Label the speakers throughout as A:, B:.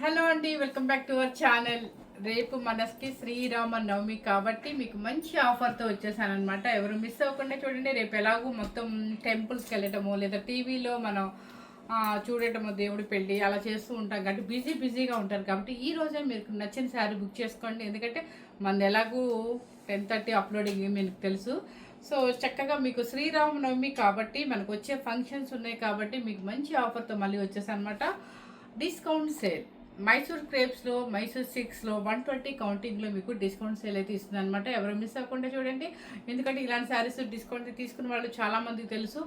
A: Hello అండి, welcome back to our channel. రేపు మనకి శ్రీరామ నవమి కాబట్టి మీకు మంచి ఆఫర్తో వచ్చేసాను అనమాట. ఎవరు మిస్ అవ్వకుండా చూడండి. రేపు ఎలాగో మొత్తం టెంపుల్స్కి వెళ్ళటము లేదా టీవీలో మనం చూడటము, దేవుడి పెళ్ళి అలా చేస్తూ ఉంటాం కాబట్టి బిజీగా ఉంటారు. కాబట్టి ఈ రోజే మీకు నచ్చిన శారీ బుక్ చేసుకోండి. ఎందుకంటే మనది ఎలాగూ 10:30 అప్లోడింగ్ మీకు తెలుసు. సో చక్కగా మీకు శ్రీరామనవమి కాబట్టి మనకు వచ్చే ఫంక్షన్స్ ఉన్నాయి కాబట్టి మీకు మంచి ఆఫర్తో మళ్ళీ వచ్చేసాను అనమాట. డిస్కౌంట్ సేల్ మైసూర్ క్రేప్స్లో, మైసూర్ సిక్స్లో 120 కౌంటింగ్లో మీకు డిస్కౌంట్ సేల్ అయితే ఇస్తుంది అనమాట. ఎవరు మిస్ అవ్వకుండా చూడండి. ఎందుకంటే ఇలాంటి శారీస్ డిస్కౌంట్ తీసుకున్న వాళ్ళు చాలామందికి తెలుసు.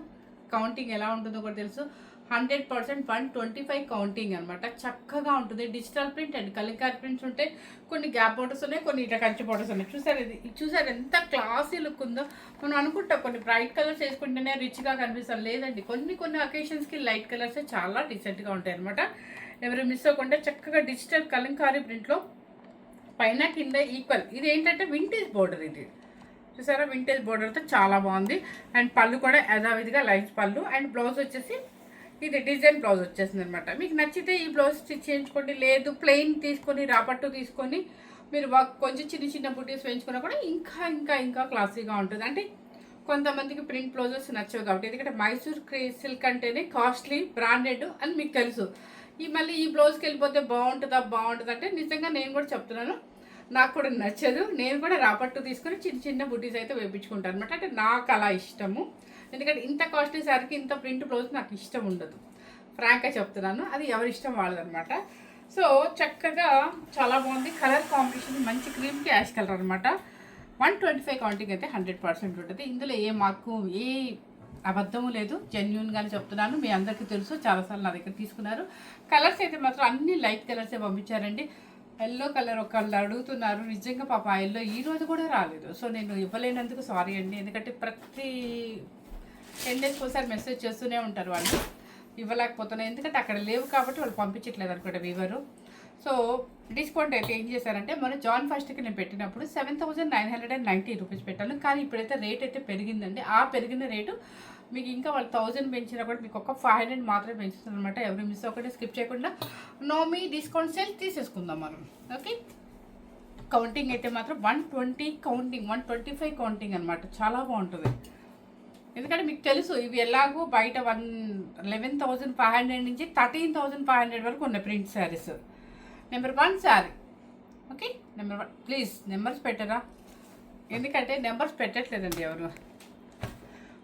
A: కౌంటింగ్ ఎలా ఉంటుందో కూడా తెలుసు. 100% 125 కౌంటింగ్ అనమాట. చక్కగా ఉంటుంది. Digital print and Kalamkari prints ఉంటాయి. కొన్ని గ్యాప్ బోర్డర్స్ ఉన్నాయి, కొన్ని ఇట్లా కంచి బోర్డర్స్ ఉన్నాయి. చూసారు ఎంత క్లాసీ లుక్ ఉందో. మనం అనుకుంటాం కొన్ని బ్రైట్ కలర్స్ వేసుకుంటేనే రిచ్గా కనిపిస్తాం. లేదండి, కొన్ని అకేషన్స్కి లైట్ కలర్స్ చాలా డీసెంట్గా ఉంటాయి అనమాట. ఎవరు మిస్ అవ్వకుండా చక్కగా డిజిటల్ కలంకారీ ప్రింట్లో పైన కింద ఈక్వల్. ఇది ఏంటంటే వింటేజ్ బోర్డర్. ఇది చూసారా, వింటేజ్ బోర్డర్తో చాలా బాగుంది. అండ్ పళ్ళు కూడా యథావిధిగా లైన్స్ పళ్ళు. అండ్ బ్లౌజ్ వచ్చేసి ఇది డిజైన్ బ్లౌజ్ వచ్చేసింది అనమాట. మీకు నచ్చితే ఈ బ్లౌజ్ స్టిచ్ చేయించుకోండి. లేదు ప్లెయిన్ తీసుకొని రాపట్టు తీసుకొని మీరు కొంచెం చిన్న బుటీస్ వేయించుకున్నా కూడా ఇంకా క్లాసీగా ఉంటుంది. అంటే కొంతమందికి ప్రింట్ బ్లౌజెస్ నచ్చవు కాబట్టి, ఎందుకంటే మైసూర్ సిల్క్ అంటేనే కాస్ట్లీ, బ్రాండెడ్ అని మీకు తెలుసు. మళ్ళీ ఈ బ్లౌజ్కి వెళ్ళిపోతే బాగుంటుందా అంటే నిజంగా నేను కూడా చెప్తున్నాను, నాకు కూడా నచ్చదు. నేను కూడా రాపట్టు తీసుకొని చిన్న బుటీస్ అయితే వేయించుకుంటాను అనమాట. అంటే నాకు అలా ఇష్టము. ఎందుకంటే ఇంత కాస్ట్లీ శారీకి ఇంత ప్రింట్ బ్లౌజ్ నాకు ఇష్టం ఉండదు. ఫ్రాంక్గా చెప్తున్నాను, అది ఎవరి ఇష్టం వాళ్ళదనమాట. సో చక్కగా చాలా బాగుంది. కలర్ కాంబినేషన్ మంచి క్రీమ్కి యాష్ కలర్ అనమాట. 125 కౌంటింగ్ అయితే 100% ఉంటుంది. ఇందులో ఏ అబద్ధము లేదు, జెన్యున్గానే చెప్తున్నాను. మీ అందరికీ తెలుసు, చాలాసార్లు నా దగ్గర తీసుకున్నారు. కలర్స్ అయితే మాత్రం అన్ని లైట్ కలర్సే పంపించారండి. ఎల్లో కలర్ ఒకళ్ళు అడుగుతున్నారు. నిజంగా పాప ఆ ఎల్లో ఈ రోజు కూడా రాలేదు. సో నేను ఇవ్వలేనందుకు సారీ అండి. ఎందుకంటే ప్రతి 10 డేస్కి ఒకసారి మెసేజ్ చేస్తూనే ఉంటారు వాళ్ళు. ఇవ్వలేకపోతున్నాయి ఎందుకంటే అక్కడ లేవు కాబట్టి వాళ్ళు పంపించట్లేదు అనుకుంటా వీవరు. సో డిస్కౌంట్ అయితే ఏం చేశారంటే, మన జాన్ ఫస్ట్కి నేను పెట్టినప్పుడు 7,990 రూపీస్ పెట్టాను. కానీ ఇప్పుడైతే రేట్ అయితే పెరిగిందండి. ఆ పెరిగిన రేటు మీకు ఇంకా వాళ్ళు 1000 పెంచినా కూడా మీకు ఒక 500 మాత్రమే పెంచుతుంది అనమాట. ఎవరు మిస్ అవ్వకుండా స్కిప్ చేయకుండా నోమీ డిస్కౌంట్ సేల్ తీసేసుకుందాం మనం. ఓకే, కౌంటింగ్ అయితే మాత్రం 120 కౌంటింగ్, 125 కౌంటింగ్ అనమాట. చాలా బాగుంటుంది. ఎందుకంటే మీకు తెలుసు ఇవి ఎలాగో బయట 11,500 నుంచి 13,500 వరకు ఉన్నాయి print saris. Number 1 sari. Okay, number 1 please numbers పెట్టరా, ఎందుకంటే నెంబర్స్ పెట్టట్లేదండి ఎవరు.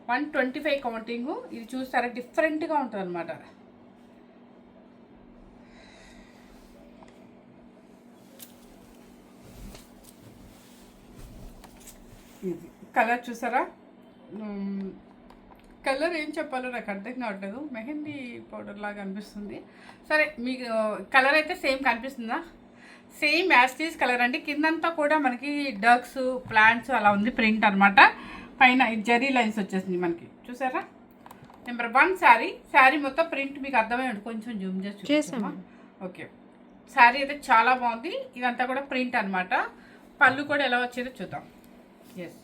A: 125 కౌంటింగు. ఇది చూస్తారా, డిఫరెంట్గా ఉంటుంది అనమాట. ఇది కలర్ చూసారా, కలర్ ఏం చెప్పాలో నాకు అర్థం కావట్లేదు. మెహందీ పౌడర్ లాగా అనిపిస్తుంది. సరే, మీకు కలర్ అయితే సేమ్ కనిపిస్తుందా? సేమ్ యాస్టీస్ కలర్ అండి. కిందంతా కూడా మనకి డక్స్, ప్లాంట్స్ అలా ఉంది ప్రింట్ అనమాట. పైన జరీ లైన్స్ వచ్చేసింది మనకి, చూసారా. నెంబర్ 1 శారీ మొత్తం ప్రింట్ మీకు అర్థమై ఉంటుంది. కొంచెం జూమ్ చేసి ఓకే. శారీ అయితే చాలా బాగుంది. ఇదంతా కూడా ప్రింట్ అనమాట. పళ్ళు కూడా ఎలా వచ్చేదో చూద్దాం. ఎస్,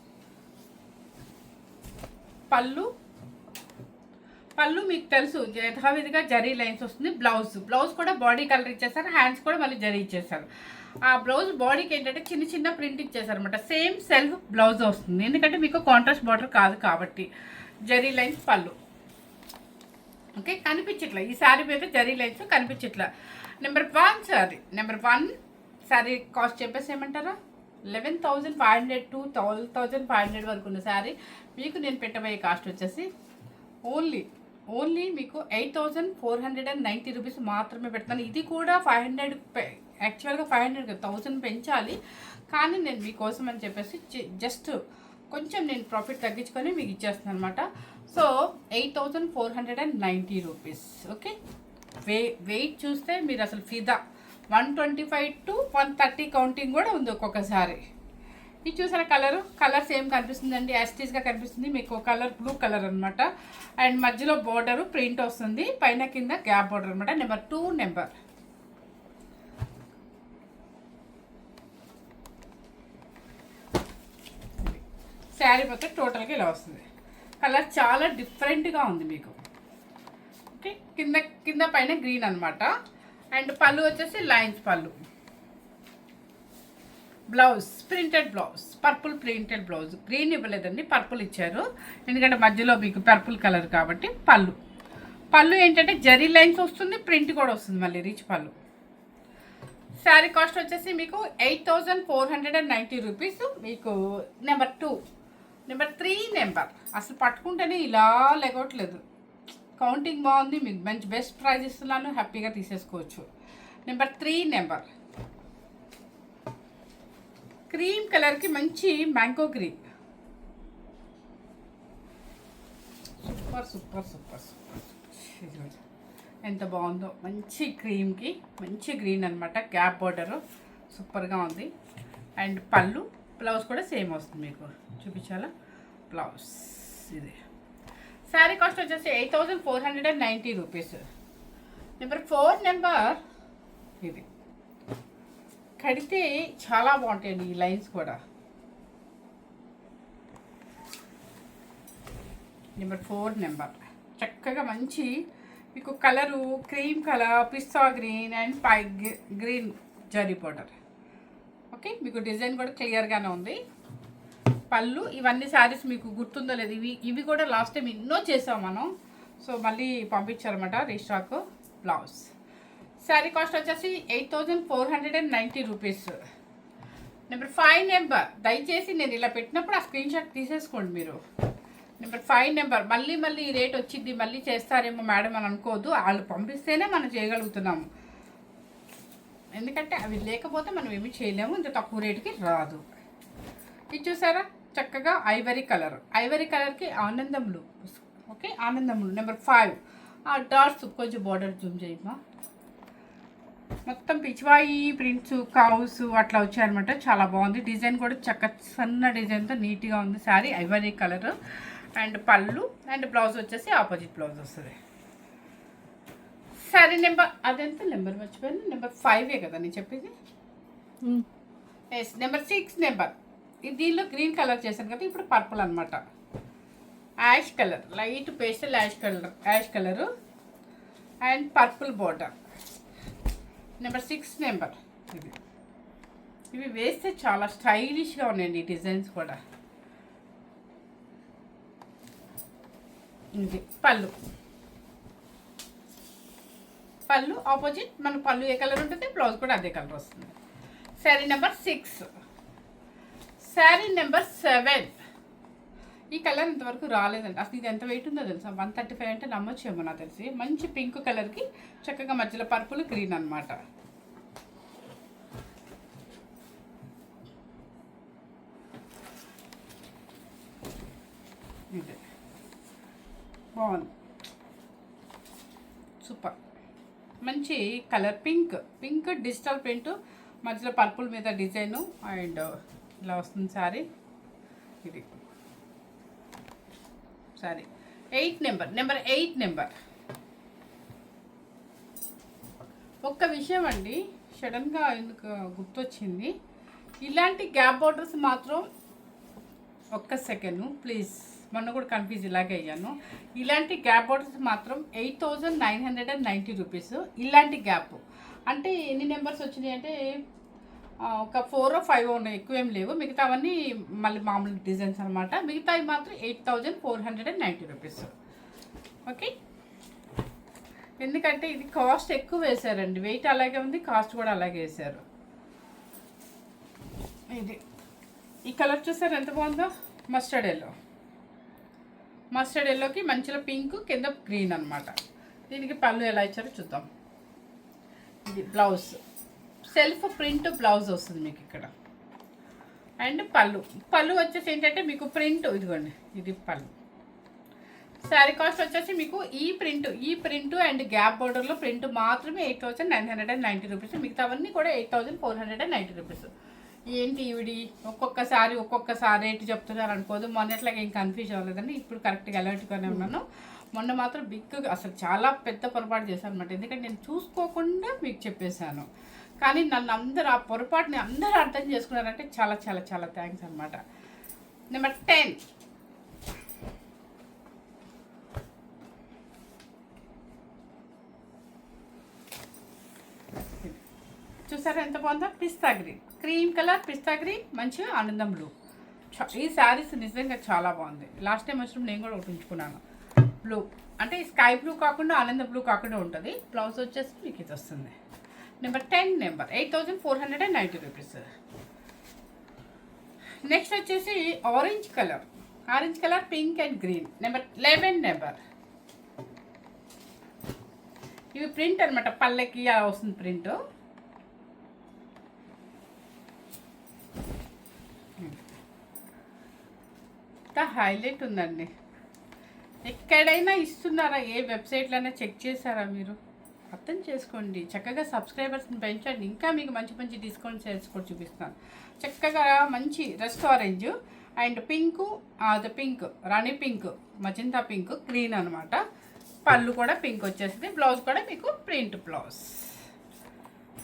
A: పళ్ళు మీకు తెలుసు యథావిధిగా జరీ లైన్స్ వస్తుంది. బ్లౌజ్ కూడా బాడీ కలర్ ఇచ్చేసారు. హ్యాండ్స్ కూడా మళ్ళీ జరీ ఇచ్చేసారు. ఆ బ్లౌజ్ బాడీకి ఏంటంటే చిన్న ప్రింట్ ఇచ్చేసారు అనమాట. సేమ్ సెల్ఫ్ బ్లౌజ్ వస్తుంది, ఎందుకంటే మీకు కాంట్రాస్ట్ బార్డర్ కాదు కాబట్టి. జరీ లైన్స్ పళ్ళు. ఓకే, కనిపించట్లా ఈ శారీ మీద జరీ లైన్స్ కనిపించట్లా. నెంబర్ 1 శారీ కాస్ట్ చెప్పేసి ఏమంటారా, 11,500 to 12,500 వరకు ఉన్న శారీ మీకు నేను పెట్టబోయే కాస్ట్ వచ్చేసి ఓన్లీ మీకు 8,490 రూపీస్ మాత్రమే పెడతాను. ఇది కూడా 500, యాక్చువల్గా 500 1000 పెంచాలి, కానీ నేను మీకోసం అని చెప్పేసి జస్ట్ కొంచెం నేను ప్రాఫిట్ తగ్గించుకొని మీకు ఇచ్చేస్తాను అనమాట. So 8,490 rupees. ఓకే, వెయిట్ చూస్తే మీరు అసలు ఫిదా. 125 to 130 కౌంటింగ్ కూడా ఉంది ఒక్కొక్కసారి. ఇది చూసారా, కలర్ సేమ్ కనిపిస్తుందండి, యాస్టీస్గా కనిపిస్తుంది. మీకు కలర్ బ్లూ కలర్ అనమాట. అండ్ మధ్యలో బోర్డరు ప్రింట్ వస్తుంది, పైన కింద గ్యాప్ బోర్డర్ అనమాట. నెంబర్ 2 శారీ మొత్తం టోటల్గా ఇలా వస్తుంది. కలర్ చాలా డిఫరెంట్గా ఉంది మీకు. ఓకే, కింద పైన గ్రీన్ అనమాట. అండ్ పళ్ళు వచ్చేసి లైన్స్ పళ్ళు. Blouse printed blouse, purple printed blouse. Green ఇవ్వలేదండి, పర్పుల్ ఇచ్చారు, ఎందుకంటే మధ్యలో మీకు పర్పుల్ కలర్ కాబట్టి. పళ్ళు ఏంటంటే జరీ లైన్స్ వస్తుంది, ప్రింట్ కూడా వస్తుంది మళ్ళీ, రిచ్ పళ్ళు. శారీ కాస్ట్ వచ్చేసి మీకు 8490 రూపీస్. మీకు నెంబర్ 2. నెంబర్ 3 నెంబర్ అసలు పట్టుకుంటేనే ఇలా లెగవట్లేదు, కౌంటింగ్ బాగుంది, మీకు మంచి బెస్ట్ ప్రైస్ ఇస్తున్నాను, హ్యాపీగా తీసేసుకోవచ్చు. నెంబర్ 3 నెంబర్ క్రీమ్ కలర్కి మంచి mango green. Super super super super, ఎంత బాగుందో. మంచి క్రీమ్కి మంచి గ్రీన్ అనమాట, గ్యాప్ బార్డరు సూపర్గా ఉంది. అండ్ బ్లౌజ్ కూడా సేమ్ వస్తుంది, మీకు చూపించాలా బ్లౌజ్. ఇది శారీ కాస్ట్ వచ్చేసి 8490 రూపీస్. నెంబర్ 4 నెంబర్ ఇది కడితే చాలా బాగుంటాయండి ఈ లైన్స్ కూడా. నెంబర్ 4 నెంబర్ చక్కగా మంచి మీకు colour cream colour, pista green and green zari border. Okay, మీకు డిజైన్ కూడా క్లియర్గానే ఉంది. పళ్ళు ఇవన్నీ శారీస్ మీకు గుర్తుందో లేదు, ఇవి కూడా లాస్ట్ టైం ఎన్నో చేసాం మనం, సో మళ్ళీ పంపించారన్నమాట రీస్టాక్. బ్లౌజ్ శారీ కాస్ట్ వచ్చేసి 8490 రూపీస్. నెంబర్ 5 నెంబర్ దయచేసి నేను ఇలా పెట్టినప్పుడు ఆ స్క్రీన్ షాట్ తీసేసుకోండి మీరు. నెంబర్ 5 నెంబర్ మళ్ళీ ఈ రేట్ వచ్చింది, మళ్ళీ చేస్తారేమో మేడం అని అనుకోవద్దు, వాళ్ళు పంపిస్తేనే మనం చేయగలుగుతున్నాము, ఎందుకంటే అవి లేకపోతే మనం ఏమీ చేయలేము, ఇంత తక్కువ రేటుకి రాదు. ఇది చూసారా చక్కగా ఐవరీ కలర్కి ఆనందములు. ఓకే, ఆనందములు. నెంబర్ 5 ఆ డాట్స్ కొంచెం బార్డర్ జూమ్ చేయమ్మా, మొత్తం పిచ్చివాయి ప్రింట్స్ కౌస్ అట్లా వచ్చాయన్నమాట, చాలా బాగుంది. డిజైన్ కూడా సన్న డిజైన్తో నీట్గా ఉంది. శారీ ఐవరీ కలర్ అండ్ పళ్ళు అండ్ బ్లౌజ్ వచ్చేసి ఆపోజిట్ బ్లౌజ్ వస్తుంది. శారీ నెంబర్ అదెంత నెంబర్ మర్చిపోయాను, నెంబర్ 5 కదా నేను చెప్పేది. ఎస్, నెంబర్ 6 నెంబర్ దీనిలో గ్రీన్ కలర్ చేశాను కదా, ఇప్పుడు పర్పుల్ అనమాట, ash colour, light pastel ash colour and purple border. Number 6 number ఇవి వేస్తే చాలా స్టైలిష్గా ఉన్నాయండి ఈ డిజైన్స్ కూడా. ఇది పళ్ళు ఆపోజిట్, మన పళ్ళు ఏ కలర్ ఉంటుంది బ్లౌజ్ కూడా అదే కలర్ వస్తుంది. శారీ నెంబర్ 6. శారీ నెంబర్ 7 ఈ కలర్ ఇంతవరకు రాలేదండి, అసలు ఇది ఎంత వెయిట్ ఉందో తెలుసా, 135 అంటే నమ్మొచ్చేమో నాకు తెలిసి. మంచి పింక్ కలర్కి చక్కగా మధ్యలో పర్పుల్ గ్రీన్ అనమాట. ఇది బాగుంది, సూపర్. మంచి కలర్ పింక్ డిజిటల్ ప్రింట్, మధ్యలో పర్పుల్ మీద డిజైను అండ్ ఇలా వస్తుంది శారీ. ఇది సారీ 8 నెంబర్ 8 నెంబర్. ఒక్క విషయం అండి సడన్గా ఎందుకు గుర్తొచ్చింది, ఇలాంటి గ్యాప్ బార్డర్స్ మాత్రం ఒక్క సెకండ్ ప్లీజ్, మొన్న కూడా కన్ఫ్యూజ్ ఇలాగే అయ్యాను. ఇలాంటి గ్యాప్ బార్డర్స్ మాత్రం 8990 రూపీస్. ఇలాంటి గ్యాప్ అంటే ఎన్ని నెంబర్స్ వచ్చినాయి అంటే ఒక 4 or 5 ఉన్నాయి, ఎక్కువ ఏం లేవు. మిగతా అవన్నీ మళ్ళీ మామూలు డిజైన్స్ అనమాట. మిగతావి మాత్రం 8490 రూపీస్. ఓకే, ఎందుకంటే ఇది కాస్ట్ ఎక్కువ వేశారండి, వెయిట్ అలాగే ఉంది, కాస్ట్ కూడా అలాగే వేశారు. ఇది ఈ కలర్ చూసారు ఎంత బాగుందో, మస్టర్డ్ ఎల్లోకి మంచిలో పింక్ కింద గ్రీన్ అనమాట. దీనికి పళ్ళు ఎలా ఇచ్చారో చూద్దాం. ఇది బ్లౌజ్ సెల్ఫ్ ప్రింట్ బ్లౌజ్ వస్తుంది మీకు ఇక్కడ. అండ్ పళ్ళు వచ్చేసి ఏంటంటే మీకు ప్రింట్, ఇదిగోండి ఇది పళ్ళు. శారీ కాస్ట్ వచ్చేసి మీకు ఈ ప్రింట్ అండ్ గ్యాప్ బోర్డర్లో ప్రింట్ మాత్రమే 8990 రూపీస్. మిగతావన్నీ కూడా 8490 రూపీస్. ఏంటి ఈవిడి ఒక్కొక్కసారి రేటు చెప్తున్నారు అనుకోదు, మొన్నట్లాగా ఏం కన్ఫ్యూజ్ అవ్వలేదండి, ఇప్పుడు కరెక్ట్గా అలర్ట్గానే ఉన్నాను. మొన్న మాత్రం అసలు చాలా పెద్ద పొరపాటు చేశాను అనమాట, ఎందుకంటే నేను చూసుకోకుండా మీకు చెప్పేశాను. కానీ నన్ను ఆ పొరపాటుని అందరూ అర్థం చేసుకున్నారంటే చాలా చాలా చాలా థ్యాంక్స్ అనమాట. నెంబర్ 10 10 చూసారా ఎంత బాగుందో, పిస్తా గ్రీన్, క్రీమ్ కలర్ పిస్తా గ్రీన్, మంచిగా ఆనందం బ్లూ. ఈ శారీస్ నిజంగా చాలా బాగుంది. లాస్ట్ టైం వచ్చినప్పుడు నేను కూడా ఒకటి ఉంచుకున్నాను. బ్లూ అంటే స్కై బ్లూ కాకుండా ఆనంద బ్లూ కాకుండా ఉంటుంది. బ్లౌజ్ వచ్చేసి మీకు ఇది వస్తుంది. Number 10 number 8490 rupees. నెక్స్ట్ వచ్చేసి orange colour pink and green. Number 11 number. ఇవి ప్రింట్ అనమాట, పల్లెకి వస్తుంది ప్రింట్. హైలైట్ ఉందండి. ఎక్కడైనా ఇస్తున్నారా? ఏ వెబ్సైట్లైనా చెక్ చేశారా మీరు? అర్థం చేసుకోండి. చక్కగా సబ్స్క్రైబర్స్ని పెంచండి. ఇంకా మీకు మంచి మంచి డిస్కౌంట్ సేల్స్ కూడా చూపిస్తాను. చక్కగా మంచి రెస్ట్ ఆరెంజ్ అండ్ పింక్, అది పింక్ రాణి పింక్, మజంతా పింక్, గ్రీన్ అనమాట. పళ్ళు కూడా పింక్ వచ్చేసింది. బ్లౌజ్ కూడా మీకు ప్రింట్ బ్లౌజ్.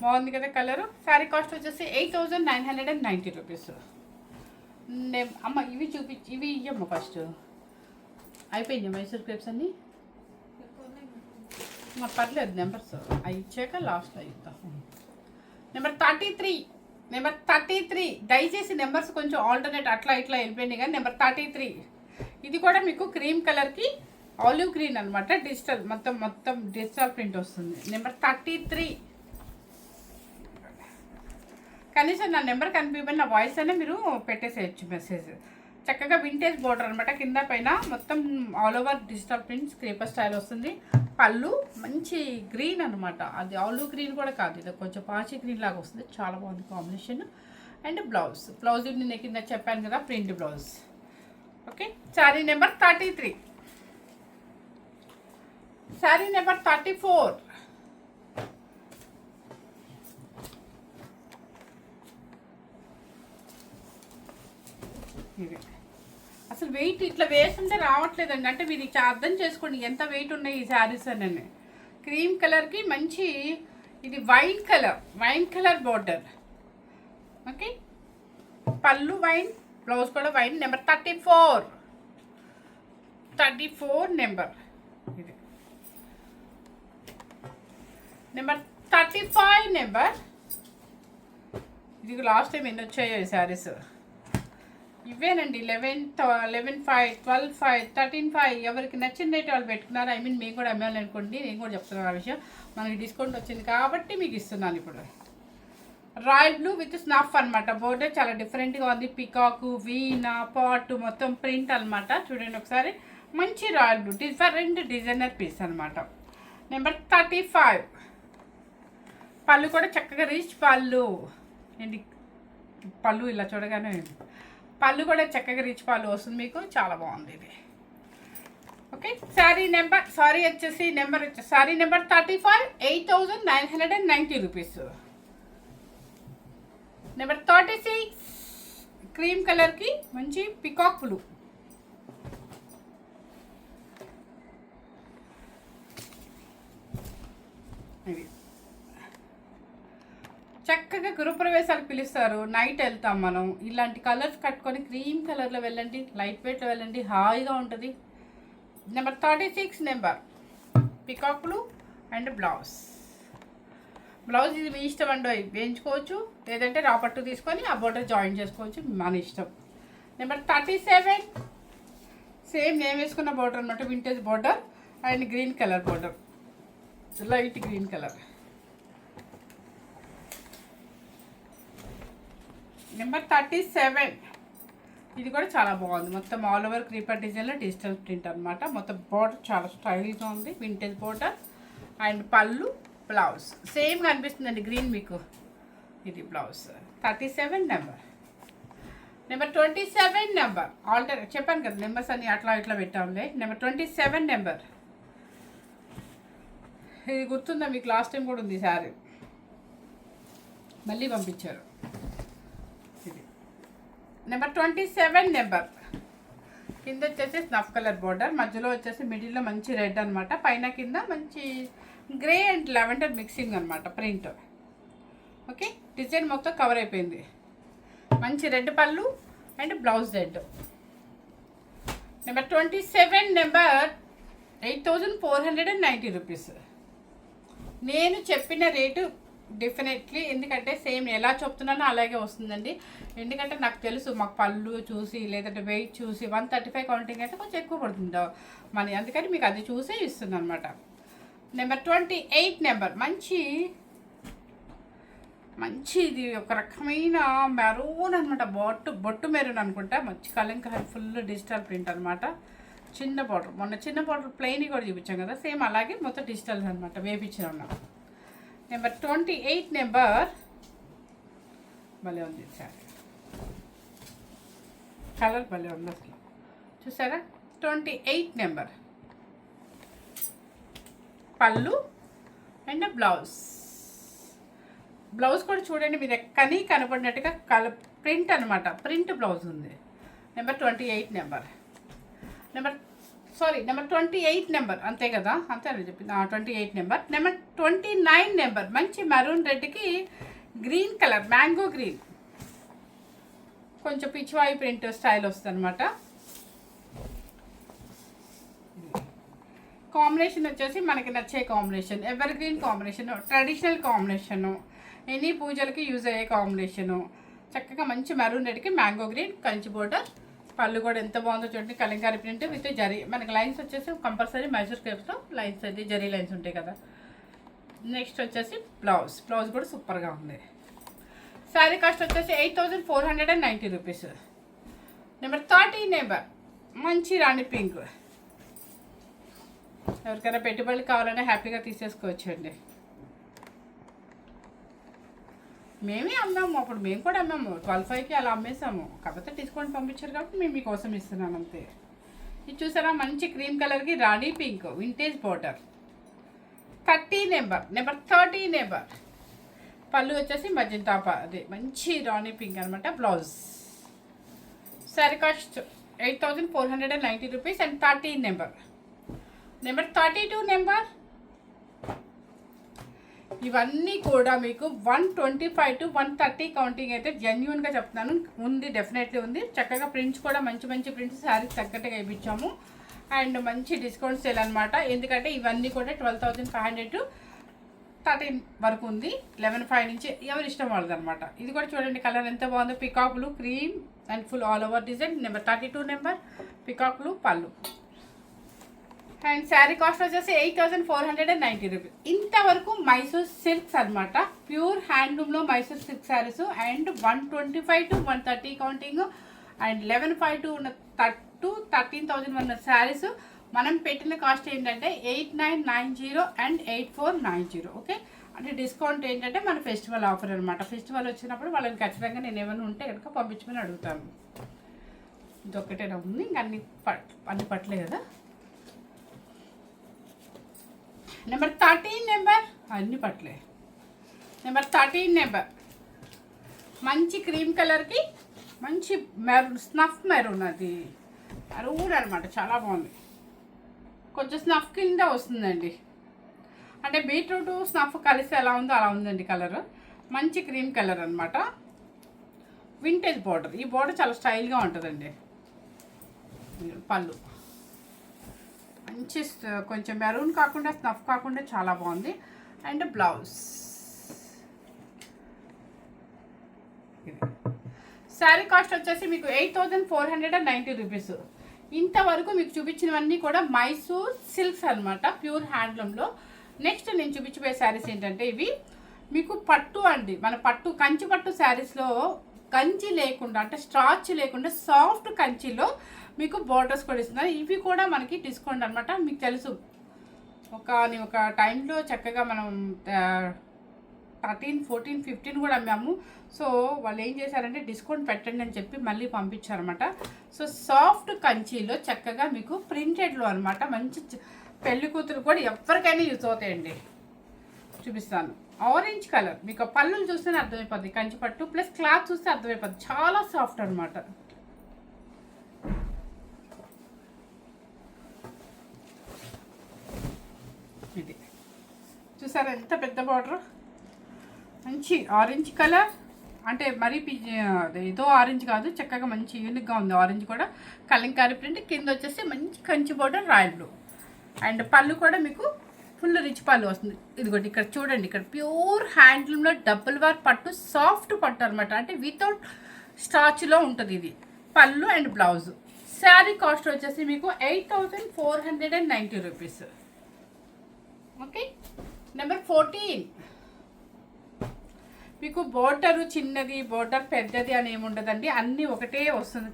A: బాగుంది కదా కలరు. శారీ కాస్ట్ వచ్చేసి 8990 రూపీస్. అమ్మ ఇవి ఇవి ఇవ్వమ్మ ఫస్ట్. అయిపోయింది మైసూర్ క్రేప్స్ అన్నీ. పర్లేదు నెంబర్స్ అవి ఇచ్చాక లాస్ట్లో ఇద్దాం. నెంబర్ 33 దయచేసి నెంబర్స్ కొంచెం ఆల్టర్నేట్ అట్లా ఇట్లా వెళ్ళిపోయింది. కానీ నెంబర్ 33 ఇది కూడా మీకు క్రీమ్ కలర్కి ఆలివ్ గ్రీన్ అనమాట. డిజిటల్ మొత్తం డిజిటల్ ప్రింట్ వస్తుంది. నెంబర్ 33. కనీసం నా నెంబర్ కనిపించబడి నా వాయిస్ అయినా మీరు పెట్టేసేయచ్చు మెసేజ్. చక్కగా వింటేజ్ బోర్డర్ అనమాట. కింద పైన మొత్తం all over digital prints creeper style వస్తుంది. పళ్ళు మంచి గ్రీన్ అనమాట. అది ఆలివ్ గ్రీన్ కూడా కాదు, ఇది కొంచెం పాచి గ్రీన్ లాగా వస్తుంది. చాలా బాగుంది కాంబినేషన్. అండ్ బ్లౌజ్ నేను కింద చెప్పాను కదా print blouse. Okay. Sari number 33. Sari number 34. ఇది అసలు వెయిట్ ఇట్లా వేస్తుంటే రావట్లేదండి. అంటే మీరు అర్థం చేసుకోండి ఎంత వెయిట్ ఉన్నాయి ఈ శారీస్ అని. క్రీమ్ కలర్కి మంచి ఇది వైన్ కలర్ బార్డర్. ఓకే. పళ్ళు వైన్, బ్లౌజ్ కూడా వైన్. Number 34 number. ఇది నెంబర్ 35 నెంబర్. ఇది లాస్ట్ టైం ఎన్ని వచ్చాయో ఈ శారీస్. ఇవేనండి 11.5, 12.5, 13.5. ఎవరికి నచ్చిన రేట్ వాళ్ళు పెట్టుకున్నారు. మేము కూడా అమ్మాలి అనుకోండి. నేను కూడా చెప్తున్నాను ఆ విషయం. మనకి డిస్కౌంట్ వచ్చింది కాబట్టి మీకు ఇస్తున్నాను. ఇప్పుడు రాయల్ బ్లూ విత్ స్నాఫ్ అనమాట. బోర్డర్ చాలా డిఫరెంట్గా ఉంది. పికాకు, వీనా, పాట్ మొత్తం ప్రింట్ అనమాట. చూడండి ఒకసారి. మంచి royal blue different designer piece అనమాట. నెంబర్ 35. పళ్ళు కూడా చక్కగా రిచ్ పళ్ళు. ఏంటి పళ్ళు ఇలా చూడగానే పళ్ళు కూడా చక్కగా రిచ్ పళ్ళు వస్తుంది మీకు. చాలా బాగుంది ఇది. Okay. Sari number sari number 35, 8990 rupees. Number 36 cream కలర్కి మంచి పికాక్ బ్లూ. ఇది చక్కగా గృహప్రవేశాలకు పిలుస్తారు. నైట్ వెళ్తాం మనం. ఇలాంటి కలర్స్ కట్టుకొని క్రీమ్ కలర్లో వెళ్ళండి, లైట్ వెయిట్లో వెళ్ళండి, హాయిగా ఉంటుంది. Number 36 number peacock blue and blouse ఇది మీ ఇష్టం అండి. వేయించుకోవచ్చు, లేదంటే రాపట్టు తీసుకొని ఆ బోర్డర్ జాయిన్ చేసుకోవచ్చు, మన ఇష్టం. నెంబర్ 37 సేమ్ నేను వేసుకున్న బోర్డర్ అనమాట. Vintage border and green colour border, light green colour. Number 37 ఇది కూడా చాలా బాగుంది. మొత్తం ఆల్ ఓవర్ క్రీపర్ డిజైన్లో డిజిటల్ ప్రింట్ అనమాట. మొత్తం బోర్డర్ చాలా స్టైల్గా ఉంది. వింటేజ్ బోర్డర్ అండ్ పళ్ళు, బ్లౌజ్ సేమ్ కనిపిస్తుందండి గ్రీన్ మీకు. ఇది blouse. 37 number. Number 27 number. Alternate చెప్పాను కదా నెంబర్స్ అన్ని అట్లా ఇట్లా పెట్టాంలే. Number 27 number. ఇది గుర్తుందా మీకు? లాస్ట్ టైం కూడా ఉంది శారీ, మళ్ళీ పంపించారు. Number 27 number. కింద వచ్చేసి స్నఫ్ కలర్ బోర్డర్, మధ్యలో వచ్చేసి మిడిల్లో మంచి రెడ్ అనమాట. పైన కింద మంచి గ్రే అండ్ లెవెండర్ మిక్సింగ్ అనమాట ప్రింట్. ఓకే. డిజైన్ మొత్తం కవర్ అయిపోయింది. మంచి రెడ్ పళ్ళు and blouse red. Number 27 number 8490 rupees. నేను చెప్పిన రేటు డెఫినెట్లీ, ఎందుకంటే సేమ్ ఎలా చెప్తున్నానో అలాగే వస్తుందండి. ఎందుకంటే నాకు తెలుసు మాకు పళ్ళు చూసి లేదంటే వెయిట్ చూసి 135 కౌంటింగ్ అయితే కొంచెం ఎక్కువ పడుతుందో మనీ, అందుకని మీకు అది చూసే ఇస్తుంది అనమాట. నెంబర్ 28 నెంబర్ మంచి ఇది ఒక రకమైన మెరూన్ అనమాట, బొట్టు మెరూన్ అనుకుంటా, మంచి కలంకారీ ఫుల్ డిజిటల్ ప్రింట్ అనమాట. చిన్న బార్డర్, మొన్న చిన్న బార్డర్ ప్లెయిన్ కూడా చూపించాం కదా, సేమ్ అలాగే మొత్తం డిజిటల్ అనమాట, వేపించిన ఉన్నాం. నెంబర్ 28 నెంబర్ భలే ఉంది సార్, కలర్ భలే ఉంది అసలు, చూసారా? 28 నెంబర్ పళ్ళు అండ్ బ్లౌజ్ కూడా చూడండి, మీరు ఎక్కని కనపడినట్టుగా ప్రింట్ అనమాట, ప్రింట్ బ్లౌజ్ ఉంది. నెంబర్ 28 నెంబర్ 28 నెంబర్, అంతే కదా, అంతే అని చెప్పింది. 28 నెంబర్ 29 నెంబర్ మంచి మెరూన్ రెడ్కి గ్రీన్ కలర్, మ్యాంగో గ్రీన్, కొంచెం పిచ్చివాయి ప్రింట్ స్టైల్ వస్తుంది అనమాట. కాంబినేషన్ వచ్చేసి మనకి నచ్చే combination, ever green combination, traditional combination, any పూజలకి యూజ్ అయ్యే కాంబినేషను. చక్కగా మంచి మెరూన్ రెడ్కి mango green, Kanchi border, pallu కూడా ఎంత బాగుందో చూడండి, కలంకారీ ప్రింట్ విత్ జరీ. మనకి లైన్స్ వచ్చేసి కంపల్సరీ మైసూర్ క్రేప్స్లో లైన్స్ అయితే జరీ లైన్స్ ఉంటాయి కదా. నెక్స్ట్ వచ్చేసి బ్లౌజ్ కూడా సూపర్గా ఉంది. శారీ కాస్ట్ వచ్చేసి 8490 రూపీస్. నెంబర్ 30 నెంబర్ మంచి రాణి పింక్, ఎవరికైనా పెట్టుబడులు కావాలన్నా హ్యాపీగా తీసేసుకోవచ్చు అండి. మేమే అమ్మాము, అప్పుడు మేము కూడా అమ్మాము, 12,500కి అలా అమ్మేసాము, కాకపోతే డిస్కౌంట్ పంపించారు కాబట్టి మేము మీకోసం ఇస్తున్నాను అంతే. ఇది చూసారా, మంచి క్రీమ్ కలర్కి రాణి పింక్ వింటేజ్ బోర్డర్. 30 నెంబర్ పళ్ళు వచ్చేసి మజంతా, అదే మంచి రాణి పింక్ అనమాట. Blouse sari cost 8490 rupees. And 30 number 32 number, ఇవన్నీ కూడా మీకు 125 to 130 కౌంటింగ్ అయితే జెన్యున్గా చెప్తున్నాను ఉంది, డెఫినెట్లీ ఉంది. చక్కగా ప్రింట్స్ కూడా మంచి ప్రింట్స్ శారీస్ తగ్గట్టుగా ఇప్పించాము. అండ్ మంచి డిస్కౌంట్ సేల్ అనమాట, ఎందుకంటే ఇవన్నీ కూడా 12,500 to 13 వరకు ఉంది. 11,500 నుంచి ఎవరి ఇష్టం వాళ్ళది అనమాట. ఇది కూడా చూడండి, కలర్ ఎంత బాగుందో, peacock blue cream and full all over design. Number 32 number peacock blue pallu. And sari cost వచ్చేసి 8490 రూపీస్. ఇంతవరకు మైసూర్ సిల్క్స్ అనమాట, ప్యూర్ హ్యాండ్లూమ్లో Mysore silk saris. And 125 to 130 counting and 11,500 to 13,000 ఉన్న శారీస్. మనం పెట్టిన కాస్ట్ ఏంటంటే 8990 అండ్ 8490. ఓకే, అంటే డిస్కౌంట్ ఏంటంటే మన ఫెస్టివల్ ఆఫర్ అనమాట. ఫెస్టివల్ వచ్చినప్పుడు వాళ్ళని ఖచ్చితంగా నేను ఏమైనా ఉంటే కనుక పంపించమని అడుగుతాను. ఇదొక్కటేనా ఉంది, ఇంకా అన్ని పట్టలే కదా. నెంబర్ 13 నెంబర్ అన్ని పట్లే. నెంబర్ 13 నెంబర్ మంచి క్రీమ్ కలర్కి మంచి మెరూన్, స్నఫ్ మెరూన్, అది మెరూన్ అనమాట, చాలా బాగుంది. కొంచెం స్నఫ్ కింద వస్తుందండి, అంటే బీట్రూట్ స్నఫ్ కలిసి ఎలా ఉందో అలా ఉందండి కలర్. మంచి క్రీమ్ కలర్ అనమాట, వింటేజ్ బార్డర్. ఈ బార్డర్ చాలా స్టైల్గా ఉంటుందండి. పళ్ళు మంచి కొంచెం మెరూన్ కాకుండా స్నఫ్ కాకుండా చాలా బాగుంది. అండ్ బ్లౌజ్ శారీ కాస్ట్ వచ్చేసి మీకు 8490 రూపీస్. ఇంతవరకు మీకు చూపించినవన్నీ కూడా మైసూర్ సిల్క్స్ అనమాట, ప్యూర్ హ్యాండ్లూమ్లో. నెక్స్ట్ నేను చూపించబోయే శారీస్ ఏంటంటే ఇవి మీకు పట్టు అండి, మన పట్టు కంచి పట్టు శారీస్లో కంచి లేకుండా, అంటే స్ట్రాచ్ లేకుండా సాఫ్ట్ కంచిలో మీకు బోర్డర్స్ కూడా ఇస్తున్నారు. ఇవి కూడా మనకి డిస్కౌంట్ అనమాట. మీకు తెలుసు ఒక టైంలో చక్కగా మనం 13, 14, 15 కూడా అమ్మాము. సో వాళ్ళు ఏం చేశారంటే డిస్కౌంట్ పెట్టండి అని చెప్పి మళ్ళీ పంపించారనమాట. సో సాఫ్ట్ కంచిలో చక్కగా మీకు ప్రింటెడ్లో అనమాట, మంచి పెళ్లి కూతురు కూడా ఎవరికైనా యూజ్ అవుతాయండి. చూపిస్తాను. ఆరెంజ్ కలర్, మీకు పళ్ళులు చూస్తేనే అర్థమైపోద్ది, కంచి పట్టు ప్లస్ క్లాత్ చూస్తే అర్థమైపోద్ది, చాలా సాఫ్ట్ అనమాట. ఇది చూసారా ఎంత పెద్ద బార్డర్, మంచి ఆరెంజ్ కలర్, అంటే మరీ ఏదో ఆరెంజ్ కాదు, చక్కగా మంచి యూనిక్గా ఉంది. ఆరెంజ్ కూడా కలంకారీ ప్రింట్, కింద వచ్చేసి మంచి Kanchi border royal blue. And పళ్ళు కూడా మీకు ఫుల్ రిచ్ పళ్ళు వస్తుంది. ఇదిగోటి ఇక్కడ చూడండి, ఇక్కడ ప్యూర్ హ్యాండ్లూమ్లో డబుల్ వార్ పట్టు, సాఫ్ట్ పట్టు అనమాట. అంటే వితౌట్ స్టాచ్లో ఉంటుంది ఇది పళ్ళు అండ్ బ్లౌజ్. శారీ కాస్ట్ వచ్చేసి మీకు 8490 రూపీస్. ఓకే. నెంబర్ 14 మీకు బోర్డరు చిన్నది, బోర్డర్ పెద్దది అని ఏముండదండి, అన్నీ ఒకటే వస్తుంది.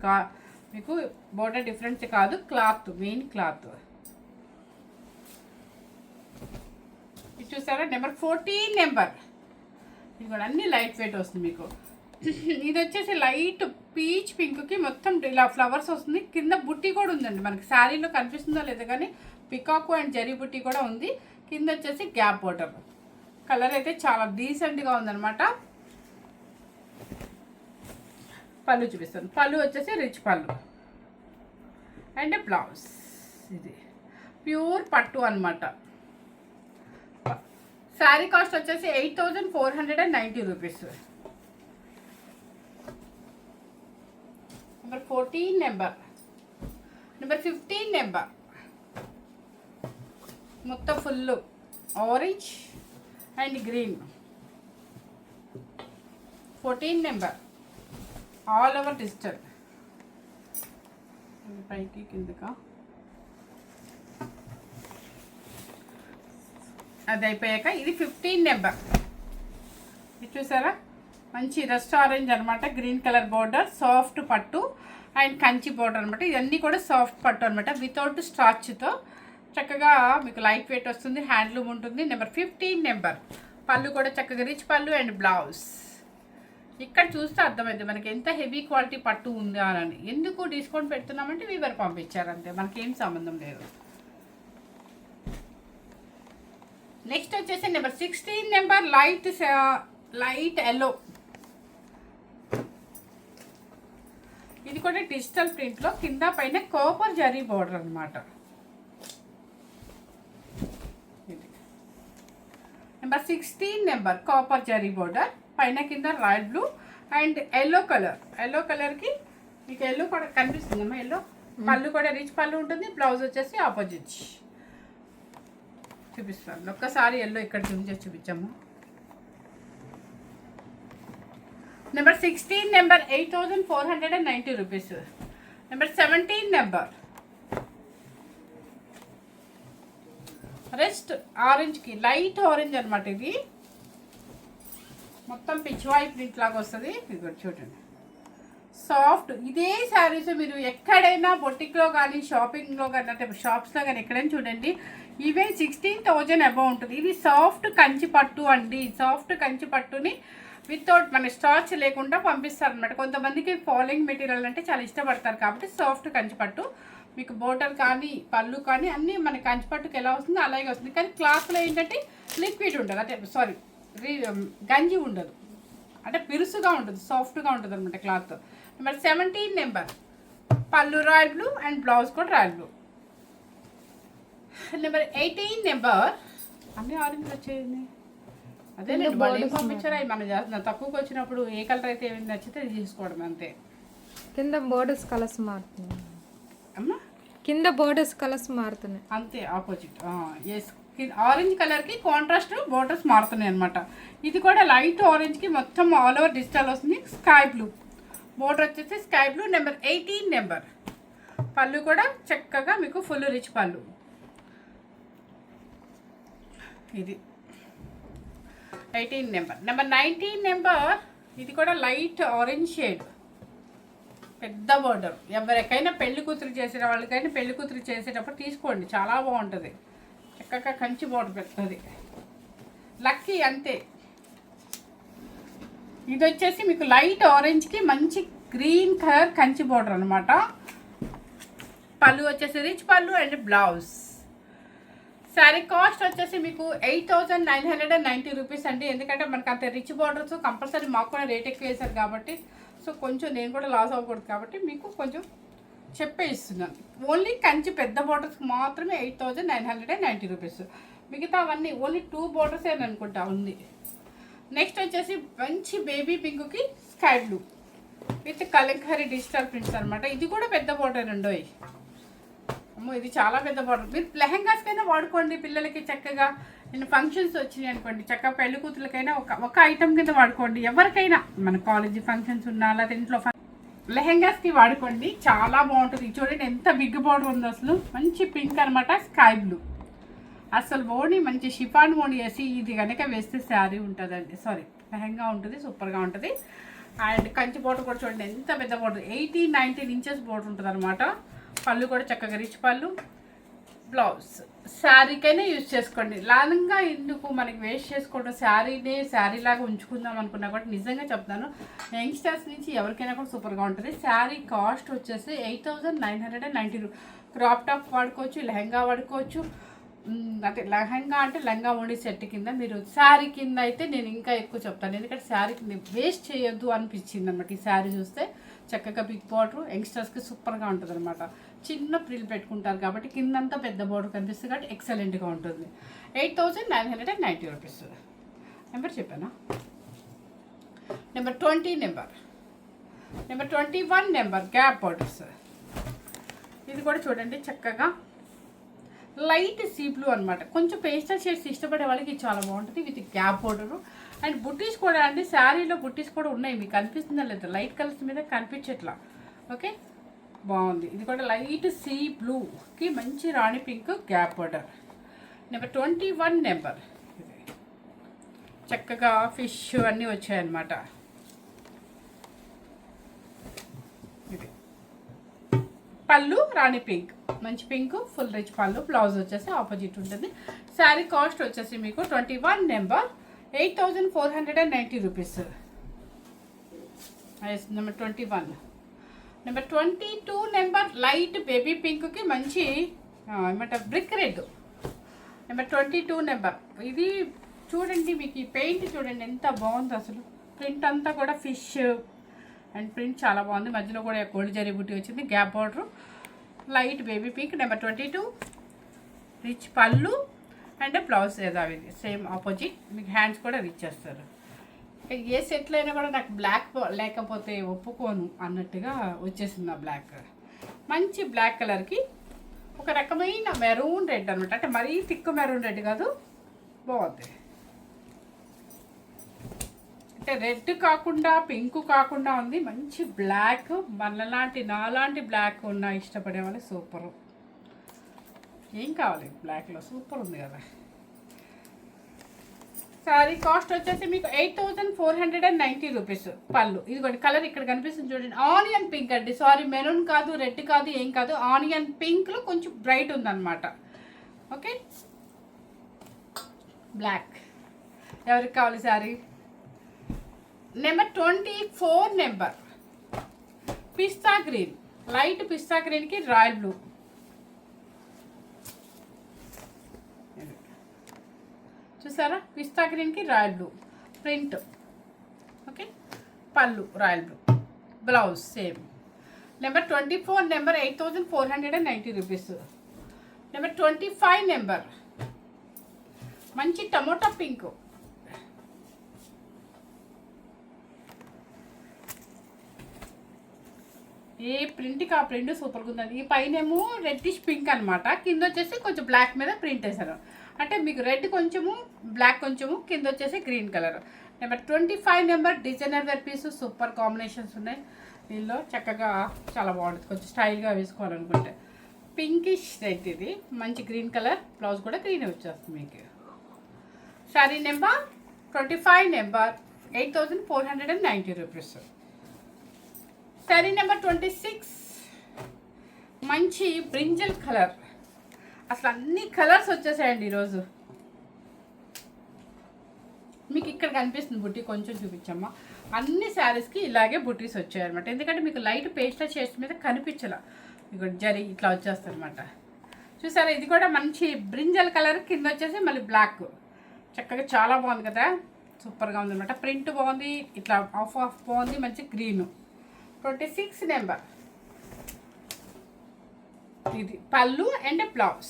A: మీకు బోర్డర్ డిఫరెన్స్ కాదు, క్లాత్ మెయిన్ క్లాత్. ఇది చూసారా నెంబర్ 14 నెంబర్. ఇది కూడా అన్నీ లైట్ వెయిట్ వస్తుంది మీకు. ఇది వచ్చేసి లైట్ పీచ్ పింక్కి మొత్తం ఇలా ఫ్లవర్స్ వస్తుంది. కింద బుట్టి కూడా ఉందండి, మనకి శారీలో కనిపిస్తుందో లేదో కానీ పికాకు అండ్ జరీ బుట్టి కూడా ఉంది. కింద వచ్చేసి గ్యాప్ బోర్డర్. కలర్ అయితే చాలా డీసెంట్గా ఉందన్నమాట. పళ్ళు చూపిస్తాను. పళ్ళు వచ్చేసి రిచ్ పళ్ళు అండ్ బ్లౌజ్. ఇది ప్యూర్ పట్టు అనమాట. శారీ కాస్ట్ వచ్చేసి 8490 rupees. Number 14 number. Number 15 number. మొత్తం full orange and green. 14 number all over digital. పైకి కిందకా అది అయిపోయాక ఇది 15 నెంబర్. ఇది చూసారా మంచి రెస్ట్ ఆరెంజ్ అనమాట. గ్రీన్ కలర్ బోర్డర్, సాఫ్ట్ పట్టు అండ్ కంచి బోర్డర్ అనమాట. ఇవన్నీ కూడా సాఫ్ట్ పట్టు అనమాట, వితౌట్ స్టాచ్తో. చక్కగా మీకు లైట్ వెయిట్ వస్తుంది, హ్యాండ్లూమ్ ఉంటుంది. Number 15 number. పళ్ళు కూడా చక్కగా రిచ్ పళ్ళు అండ్ బ్లౌజ్. ఇక్కడ చూస్తే అర్థమైంది మనకి ఎంత హెవీ క్వాలిటీ పట్టు ఉంది అని. ఎందుకు డిస్కౌంట్ పెడుతున్నామంటే వీవర్ పంపించారు అంతే, మనకేం సంబంధం లేదు. నెక్స్ట్ వచ్చేసి నెంబర్ 16 నెంబర్. Light yellow. ఇది కూడా డిజిటల్ ప్రింట్లో కింద పైన కాపర్ జరీ బోర్డర్ అనమాట. Number 16 number copper zari border, పైన కింద royal blue and yellow colour. Yellow కలర్కి మీకు ఎల్లో కూడా కనిపిస్తుందమ్మా. ఎల్లో పళ్ళు కూడా రిచ్ పళ్ళు ఉంటుంది. బ్లౌజ్ వచ్చేసి ఆపోజిట్. చూపిస్తాను ఒక్కసారి ఎల్లో ఇక్కడ చూపించాము. Number 16 number 8490 rupees. Number 17 number. Rest ఆరెంజ్కి లైట్ ఆరెంజ్ అనమాట. ఇది మొత్తం పిచ్వాయి ప్రింట్ లాగా వస్తుంది. ఇది చూడండి సాఫ్ట్. ఇదే శారీస్ మీరు ఎక్కడైనా బొటిక్లో కానీ షాపింగ్లో కానీ అంటే షాప్స్లో కానీ ఎక్కడైనా చూడండి, ఇవే 16,000 అబౌవ్ ఉంటుంది. ఇది సాఫ్ట్ కంచి పట్టు అండి. సాఫ్ట్ కంచి పట్టుని వితౌట్ మన స్టార్చ్ లేకుండా పంపిస్తారు అనమాట. కొంతమందికి ఫాలింగ్ మెటీరియల్ అంటే చాలా ఇష్టపడతారు కాబట్టి సాఫ్ట్ కంచి పట్టు. మీకు బోర్డర్ కానీ పళ్ళు కానీ అన్నీ మన కంచి పట్టుకు ఎలా వస్తుందో అలాగే వస్తుంది. కానీ క్లాత్లో ఏంటంటే లిక్విడ్ ఉండదు, అంటే సారీ గంజి ఉండదు, అంటే పిరుసుగా ఉంటుంది, సాఫ్ట్గా ఉంటుంది అనమాట క్లాత్. Number 17 number. పళ్ళు రాయల్ బ్లూ అండ్ బ్లౌజ్ కూడా రాయల్ బ్లూ. Number 18 number. అన్నీ ఆరెంజ్ వచ్చేయండి. అదే నేను వాళ్ళు పంపించారా మనం చేస్తున్నాం. తక్కువకి వచ్చినప్పుడు ఏ కలర్ అయితే ఏమైనా నచ్చితే అది తీసుకోవడం అంతే.
B: కింద బోర్డర్స్ కలర్స్ మారుతున్నాయి
A: అమ్మా,
B: కింద బోర్డర్స్ కలర్స్ మారుతున్నాయి
A: అంతే ఆపోజిట్. ఎస్, ఆరెంజ్ కలర్కి కాంట్రాస్ట్ బోర్డర్స్ మారుతున్నాయి అనమాట. ఇది కూడా లైట్ ఆరెంజ్కి మొత్తం ఆల్ ఓవర్ డిజిటల్ వస్తుంది. స్కై బ్లూ బోర్డర్ వచ్చేసి స్కై బ్లూ. Number 18 number. పళ్ళు కూడా చక్కగా మీకు ఫుల్ రిచ్ పళ్ళు. ఇది 18 నెంబర్. Number 19 number. ఇది కూడా లైట్ ఆరెంజ్ షేడ్, పెద్ద బోర్డర్. ఎవరికైనా పెళ్లి కూతురు చేసే వాళ్ళకైనా పెళ్లి కూతురు చేసేటప్పుడు తీసుకోండి, చాలా బాగుంటుంది. చక్కగా కంచి బోర్డర్ పెడుతుంది, లక్కీ అంతే. ఇది వచ్చేసి మీకు లైట్ ఆరెంజ్కి మంచి గ్రీన్ కలర్ కంచి బోర్డర్ అనమాట. పళ్ళు వచ్చేసి రిచ్ పళ్ళు అండ్ బ్లౌజ్. శారీ కాస్ట్ వచ్చేసి మీకు 8990 రూపీస్ అండి. ఎందుకంటే మనకు అంత రిచ్ బార్డర్స్ కంపల్సరీ మాకు కూడా రేట్ ఎక్కువ వేశారు కాబట్టి, సో కొంచెం నేను కూడా లాస్ అవ్వకూడదు కాబట్టి మీకు కొంచెం చెప్పే ఇస్తున్నాను. ఓన్లీ కంచి పెద్ద బార్డర్స్ మాత్రమే 8990 రూపీస్. మిగతా అవన్నీ ఓన్లీ 2 బార్డర్స్ అని అనుకుంటా ఉంది. నెక్స్ట్ వచ్చేసి మంచి బేబీ పింక్కి sky blue with Kalamkari digital prints అనమాట. ఇది కూడా పెద్ద బార్డర్ ఉండవు. అమ్మో ఇది చాలా పెద్ద బార్డర్. మీరు లెహెంగాస్కైనా వాడుకోండి పిల్లలకి చక్కగా. నేను ఫంక్షన్స్ వచ్చినాయి అనుకోండి, చక్కగా పెళ్లి కూతురికైనా ఒక ఐటమ్ కింద వాడుకోండి. ఎవరికైనా మన కాలేజీ ఫంక్షన్స్ ఉన్నా లేదా ఇంట్లో లెహెంగాస్కి వాడుకోండి, చాలా బాగుంటుంది. చూడండి ఎంత బిగ్ బార్డర్ ఉందో, అసలు మంచి పింక్ అనమాట, స్కై బ్లూ. అసలు ఓణి మంచి షిఫాన్ ఓణి వేసి ఇది కనుక వేస్తే శారీ ఉంటుందండి, సారీ లెహెంగా ఉంటుంది, సూపర్గా ఉంటుంది. అండ్ కంచి బోర్డర్ కూడా చూడండి ఎంత పెద్ద బోర్డర్, 18-19 ఇంచెస్ బోర్డర్ ఉంటుంది అనమాట. పళ్ళు కూడా చక్కగా రిచ్ పళ్ళు. బ్లౌజ్ శారీకైనా యూజ్ చేసుకోండి. లాంగా ఎందుకు మనకి వేస్ట్ చేసుకోవడం, శారీ లాగా ఉంచుకుందాం అనుకున్నా కూడా నిజంగా చెప్తాను, యంగ్స్టర్స్ నుంచి ఎవరికైనా కూడా సూపర్గా ఉంటుంది. శారీ కాస్ట్ వచ్చేసి 8,990. క్రాప్ టాప్ వాడుకోవచ్చు, లెహంగా వాడుకోవచ్చు. అంటే లెహంగా అంటే లంగా ఓణి సెట్ కింద, మీరు శారీ కింద అయితే నేను ఇంకా ఎక్కువ చెప్తాను, ఎందుకంటే శారీ కింద వేస్ట్ చేయొద్దు అనిపించింది అనమాట. ఈ శారీ చూస్తే చక్కగా బిగ్ బార్డర్, యంగ్స్టర్స్కి సూపర్గా ఉంటుంది అనమాట. చిన్న ప్రిల్ పెట్టుకుంటారు కాబట్టి కిందంతా పెద్ద బార్డర్ కనిపిస్తుంది కాబట్టి ఎక్సలెంట్గా ఉంటుంది. 8,990 రూపీస్. నెంబర్ చెప్పానా? Number 20 number 21 number gap borders. ఇది కూడా చూడండి చక్కగా లైట్ సీ బ్లూ అనమాట. కొంచెం పేస్టల్ షేడ్స్ ఇష్టపడే వాళ్ళకి చాలా బాగుంటుంది విత్ గ్యాప్ బోర్డరు. అండ్ బుట్టీస్ కూడా అండి, శారీలో బుట్టీస్ కూడా ఉన్నాయి, మీకు కనిపిస్తుందా లేదా? లైట్ కలర్స్ మీద కనిపించట్లా. ఓకే, బాగుంది. ఇది కూడా లైట్ సీ బ్లూకి మంచి rani pink gap border. Number 21 number. చక్కగా ఫిష్ అన్నీ వచ్చాయన్నమాట. ఇది పళ్ళు రాణి పింక్, మంచి pink, full rich pallu. Blouse వచ్చేసి ఆపోజిట్ ఉంటుంది. శారీ కాస్ట్ వచ్చేసి మీకు 21 number 8,490 rupees. Number 21. Number 22 number light baby పింక్కి మంచి ఏమంటారు బ్రిక్ రెడ్. Number 22 number. ఇది చూడండి, మీకు ఈ పెయింట్ చూడండి ఎంత బాగుంది అసలు. ప్రింట్ అంతా కూడా ఫిష్ అండ్ ప్రింట్ చాలా బాగుంది. మధ్యలో కూడా కోడి జరీ బుట్టి వచ్చింది, gap border, light baby pink. Number 22 rich పళ్ళు అండ్ బ్లౌజ్ ఏదావిది సేమ్ ఆపోజిట్. మీకు హ్యాండ్స్ కూడా రిచ్ చేస్తారు. ఏ సెట్లో అయినా కూడా నాకు బ్లాక్ లేకపోతే ఒప్పుకోను అన్నట్టుగా వచ్చేసింది ఆ బ్లాక్. మంచి బ్లాక్ కలర్కి ఒక రకమైన మెరూన్ రెడ్ అనమాట, అంటే మరీ థిక్ మెరూన్ రెడ్ కాదు, బాగుంది. అంటే రెడ్ కాకుండా పింక్ కాకుండా ఉంది, మంచి బ్లాక్. నాలాంటి బ్లాక్ ఉన్న ఇష్టపడే వాళ్ళు సూపరు. ఏం కావాలి బ్లాక్లో, సూపర్ ఉంది కదా. సారీ కాస్ట్ వచ్చేసి మీకు 8,490 రూపీస్. పళ్ళు ఇదిగోండి, కలర్ ఇక్కడ కనిపిస్తుంది చూడండి, ఆనియన్ పింక్ అండి. సారీ మెరూన్ కాదు, రెడ్ కాదు, ఏం కాదు, ఆనియన్ పింక్లో కొంచెం బ్రైట్ ఉందన్నమాట. Okay, black. ఎవరికి కావాలి సారీ? నెంబర్ 24 నెంబర్ పిస్తా గ్రీన్, లైట్ పిస్తా గ్రీన్కి రాయల్ బ్లూ. చూసారా, పిస్తా గ్రీన్కి రాయల్ బ్లూ ప్రింట్. ఓకే, పళ్ళు royal blue, blouse same. Number 24 number 8,490 rupees. Number 25 number మంచి టమోటా పింక్. ఏ ప్రింట్కి ఆ ప్రింట్ సూపర్గా ఉందండి. ఈ పైన ఏమో రెడ్డిష్ పింక్ అనమాట, కింద వచ్చేసి కొంచెం బ్లాక్ మీద ప్రింట్ వేశారు. అంటే మీకు రెడ్ కొంచెము, బ్లాక్ కొంచెము, కింద వచ్చేసి green colour. Number 25 number designer wear piece. Super combinations ఉన్నాయి దీనిలో, చక్కగా చాలా బాగుంటుంది. కొంచెం స్టైల్గా వేసుకోవాలనుకుంటే పింకిష్ రెడ్, ఇది మంచి గ్రీన్ కలర్. బ్లౌజ్ కూడా గ్రీన్ వచ్చేస్తుంది మీకు. Sari number 25 number 8,490 rupees. Sari number 26 మంచి బ్రింజల్ కలర్. అసలు అన్ని కలర్స్ వచ్చేసాయండి ఈరోజు. మీకు ఇక్కడ కనిపిస్తుంది బుట్టి, కొంచెం చూపించమ్మా. అన్ని శారీస్కి ఇలాగే బుట్టీస్ వచ్చాయన్నమాట, ఎందుకంటే మీకు లైట్ పేస్టల్ షేడ్స్ మీద కనిపించాల, మీకు జరీ ఇట్లా వచ్చేస్తుంది అనమాట. చూసారా, ఇది కూడా మంచి బ్రింజల్ కలర్, కింద వచ్చేసి మళ్ళీ బ్లాక్. చక్కగా చాలా బాగుంది కదా, సూపర్గా ఉంది అనమాట. ప్రింట్ బాగుంది, ఇట్లా ఆఫ్ బాగుంది, మంచి గ్రీను. 26 నెంబర్ ఇది పళ్ళు and blouse.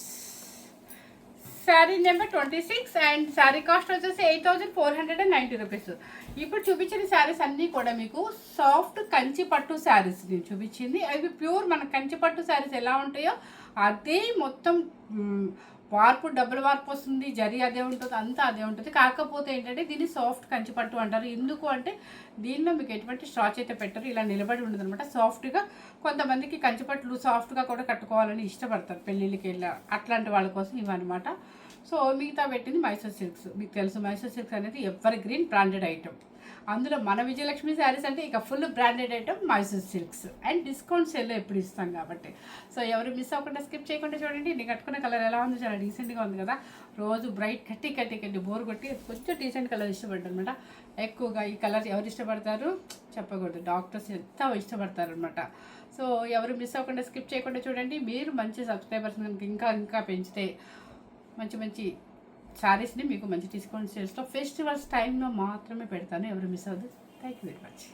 A: Sari number 26 and sari cost వచ్చేసి 8,490 రూపీస్. ఇప్పుడు చూపించిన శారీస్ అన్నీ కూడా మీకు సాఫ్ట్ కంచి పట్టు శారీస్ నేను చూపించింది. అవి ప్యూర్ మన కంచి పట్టు శారీస్ ఎలా ఉంటాయో అదే మొత్తం వార్పు డబుల్ వార్పు వస్తుంది, జరీ అదే ఉంటుంది, అంతా అదే ఉంటుంది. కాకపోతే ఏంటంటే దీన్ని సాఫ్ట్ కంచి పట్టు అంటారు. ఎందుకు అంటే దీనిలో మీకు ఎటువంటి స్టాచ్ అయితే పెట్టరు, ఇలా నిలబడి ఉండదు అనమాట. సాఫ్ట్గా కొంతమందికి కంచి పట్టులు సాఫ్ట్గా కూడా కట్టుకోవాలని ఇష్టపడతారు పెళ్ళిళ్ళకి వెళ్ళి, అట్లాంటి వాళ్ళ కోసం ఇవన్నమాట. సో మిగతా పెట్టింది మైసూర్ సిల్క్స్. మీకు తెలుసు మైసూర్ సిల్క్స్ అనేది ఎవర్ గ్రీన్ బ్రాండెడ్ ఐటమ్. అందులో మన విజయలక్ష్మి శారీస్ అంటే ఇక full branded item Mysore silks. And discount సేల్లో ఎప్పుడు ఇస్తాం కాబట్టి. సో ఎవరు మిస్ అవ్వకుండా స్కిప్ చేయకుండా చూడండి. నేను కట్టుకున్న కలర్ ఎలా ఉంది, చాలా డీసెంట్గా ఉంది కదా. రోజు బ్రైట్ కట్టి బోర్ కొట్టి కొంచెం డీసెంట్ కలర్ ఇష్టపడ్డారు అనమాట. ఎక్కువగా ఈ కలర్ ఎవరు ఇష్టపడతారు చెప్పకూడదు, డాక్టర్స్ ఎంత ఇష్టపడతారు అనమాట. సో ఎవరు మిస్ అవ్వకుండా స్కిప్ చేయకుండా చూడండి. మీరు మంచి సబ్స్క్రైబర్స్ ఇంకా పెంచితే మంచి శారీస్ని మీకు మంచి డిస్కౌంట్ సేల్స్లో ఫెస్టివల్స్ టైంలో మాత్రమే పెడతాను. ఎవరు మిస్ అవ్వదు. Thank you very much.